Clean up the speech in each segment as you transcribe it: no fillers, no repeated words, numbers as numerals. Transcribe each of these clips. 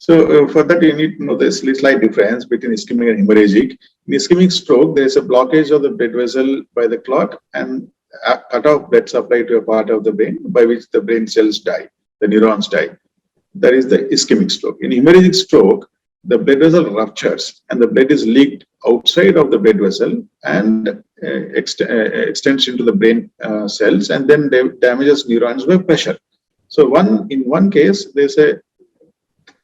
So for that, you need to know the slight difference between ischemic and hemorrhagic. In ischemic stroke, there is a blockage of the blood vessel by the clot and a cut off blood supply to a part of the brain by which the brain cells die, the neurons die. That is the ischemic stroke. In hemorrhagic stroke, the blood vessel ruptures and the blood is leaked outside of the blood vessel and extends into the brain cells and then damages neurons by pressure. So in one case, there is a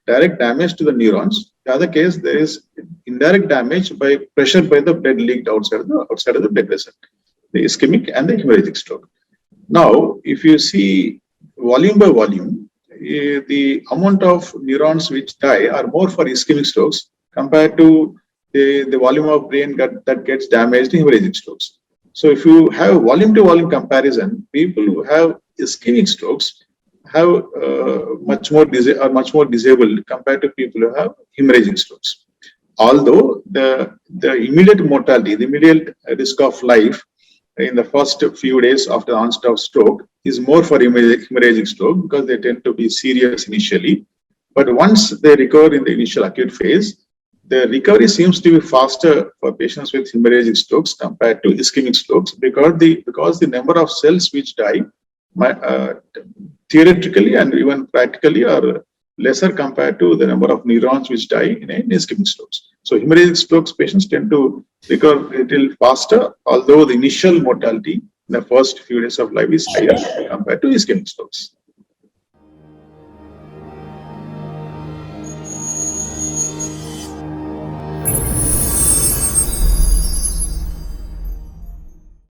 direct damage to the neurons. In the other case, there is indirect damage by pressure by the blood leaked outside of the blood vessel, the ischemic and the hemorrhagic stroke. Now, if you see volume by volume, the amount of neurons which die are more for ischemic strokes compared to the volume of brain that gets damaged in hemorrhagic strokes. So if you have volume to volume comparison, people who have ischemic strokes have much more disabled compared to people who have hemorrhagic strokes. Although the immediate mortality, the immediate risk of life in the first few days after the onset of stroke is more for hemorrhagic stroke because they tend to be serious initially. But once they recover in the initial acute phase, the recovery seems to be faster for patients with hemorrhagic strokes compared to ischemic strokes because the number of cells which die theoretically and even practically are lesser compared to the number of neurons which die in ischemic strokes. So hemorrhagic strokes patients tend to recover a little faster, although the initial mortality in the first few days of life is higher compared to ischemic strokes.